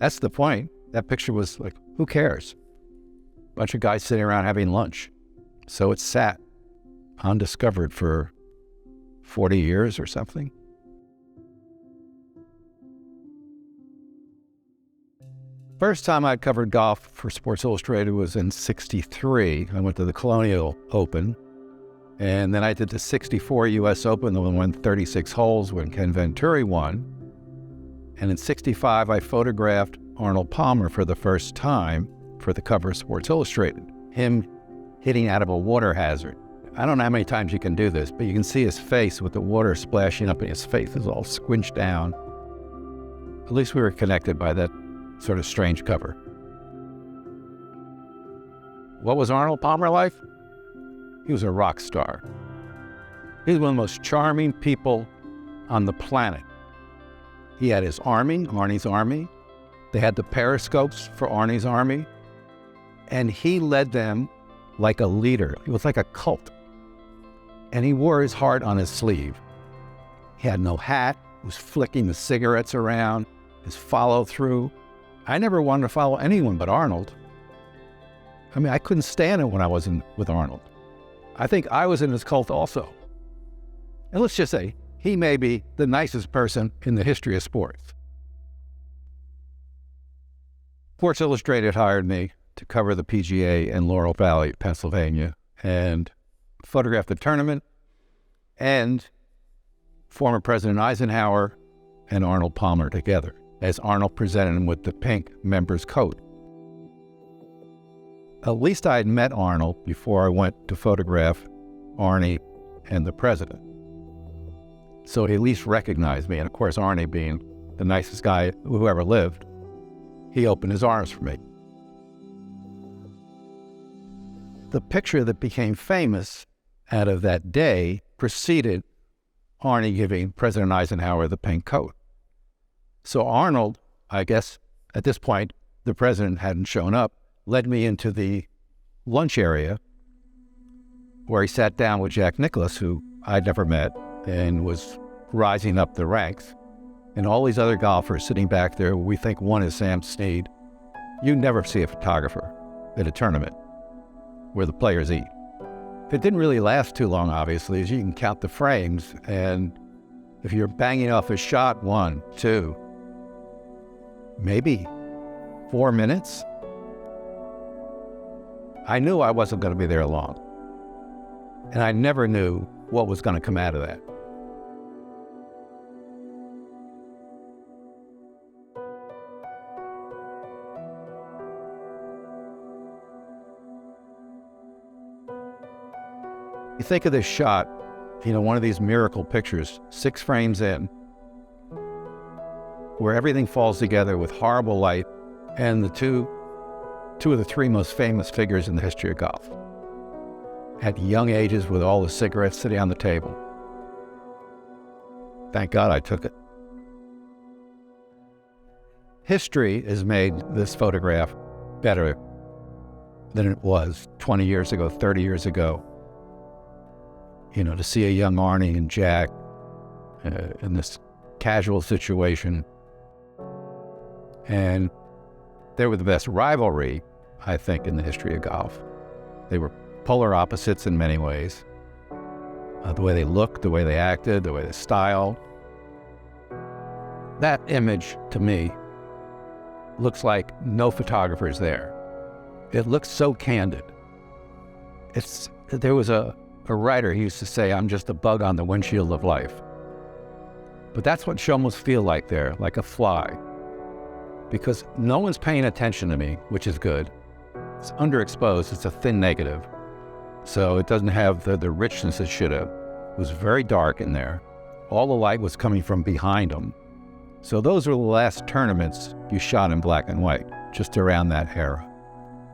That's the point. That picture was like, who cares? Bunch of guys sitting around having lunch. So it sat undiscovered for 40 years or something. First time I covered golf for Sports Illustrated was in '63. I went to the Colonial Open, and then I did the '64 U.S. Open, the one won 36 holes when Ken Venturi won. And in '65, I photographed Arnold Palmer for the first time for the cover of Sports Illustrated, him hitting out of a water hazard. I don't know how many times you can do this, but you can see his face with the water splashing up, and his face is all squinched down. At least we were connected by that sort of strange cover. What was Arnold Palmer like? He was a rock star. He was one of the most charming people on the planet. He had his army, Arnie's army. They had the periscopes for Arnie's army. And he led them like a leader. He was like a cult. And he wore his heart on his sleeve. He had no hat. He was flicking the cigarettes around, his follow-through. I never wanted to follow anyone but Arnold. I mean, I couldn't stand it when I wasn't with Arnold. I think I was in his cult also. And let's just say, he may be the nicest person in the history of sports. Sports Illustrated hired me to cover the PGA in Laurel Valley, Pennsylvania, and photograph the tournament and former President Eisenhower and Arnold Palmer together, as Arnold presented him with the pink member's coat. At least I had met Arnold before I went to photograph Arnie and the president. So he at least recognized me. And of course, Arnie being the nicest guy who ever lived, he opened his arms for me. The picture that became famous out of that day preceded Arnie giving President Eisenhower the pink coat. So Arnold, I guess at this point, the president hadn't shown up, led me into the lunch area where he sat down with Jack Nicklaus, who I'd never met and was rising up the ranks, and all these other golfers sitting back there. We think one is Sam Snead. You never see a photographer at a tournament where the players eat. It didn't really last too long, obviously, as you can count the frames, and if you're banging off a shot, 1, 2, maybe 4 minutes. I knew I wasn't going to be there long, and I never knew what was going to come out of that. You think of this shot, one of these miracle pictures, 6 frames in, where everything falls together with horrible light, and the two of the 3 most famous figures in the history of golf, at young ages with all the cigarettes sitting on the table. Thank God I took it. History has made this photograph better than it was 20 years ago, 30 years ago. To see a young Arnie and Jack in this casual situation. And they were the best rivalry, I think, in the history of golf. They were polar opposites in many ways. The way they looked, the way they acted, the way they styled. That image, to me, looks like no photographer's there. It looks so candid. There was a writer, he used to say, I'm just a bug on the windshield of life. But that's what show must feel like there, like a fly. Because no one's paying attention to me, which is good. It's underexposed, it's a thin negative. So it doesn't have the richness it should have. It was very dark in there. All the light was coming from behind them. So those were the last tournaments you shot in black and white, just around that era.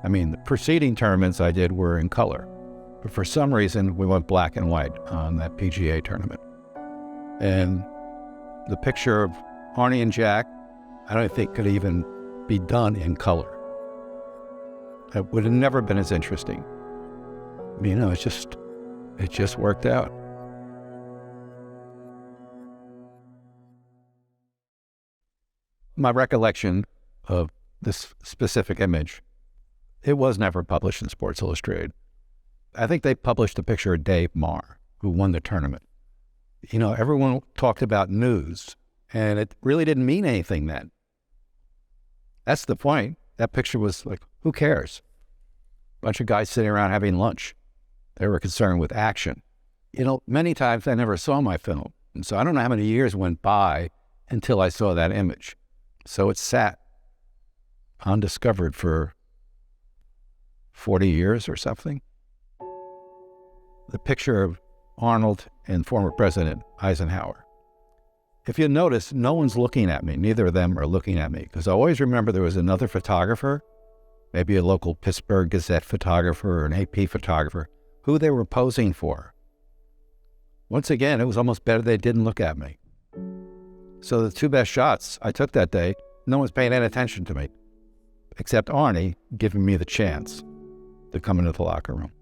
I mean, the preceding tournaments I did were in color. But for some reason, we went black and white on that PGA tournament. And the picture of Arnie and Jack, I don't think could even be done in color. It would have never been as interesting. It just worked out. My recollection of this specific image. It was never published in Sports Illustrated. I think they published a picture of Dave Marr, who won the tournament. You know, everyone talked about news, and it really didn't mean anything then. That's the point. That picture was like, who cares? Bunch of guys sitting around having lunch. They were concerned with action. You know, many times I never saw my film. And so I don't know how many years went by until I saw that image. So it sat undiscovered for 40 years or something. The picture of Arnold and former President Eisenhower. If you notice, no one's looking at me. Neither of them are looking at me, because I always remember there was another photographer, maybe a local Pittsburgh Gazette photographer or an AP photographer, who they were posing for. Once again, it was almost better they didn't look at me. So the two best shots I took that day, no one's paying any attention to me, except Arnie giving me the chance to come into the locker room.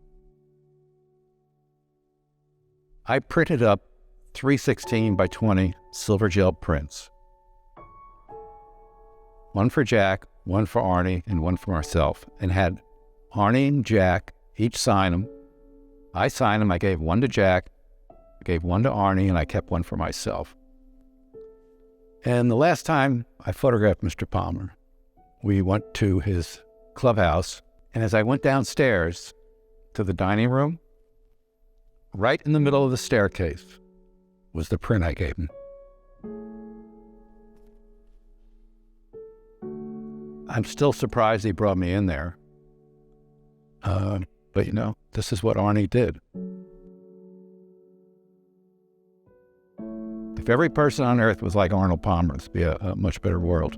I printed up 316 by 20 silver gel prints. One for Jack, one for Arnie, and one for myself, and had Arnie and Jack each sign them. I signed them. I gave one to Jack, I gave one to Arnie, and I kept one for myself. And the last time I photographed Mr. Palmer, we went to his clubhouse, and as I went downstairs to the dining room, right in the middle of the staircase was the print I gave him. I'm still surprised he brought me in there. But you know, this is what Arnie did. If every person on earth was like Arnold Palmer, it'd be a much better world.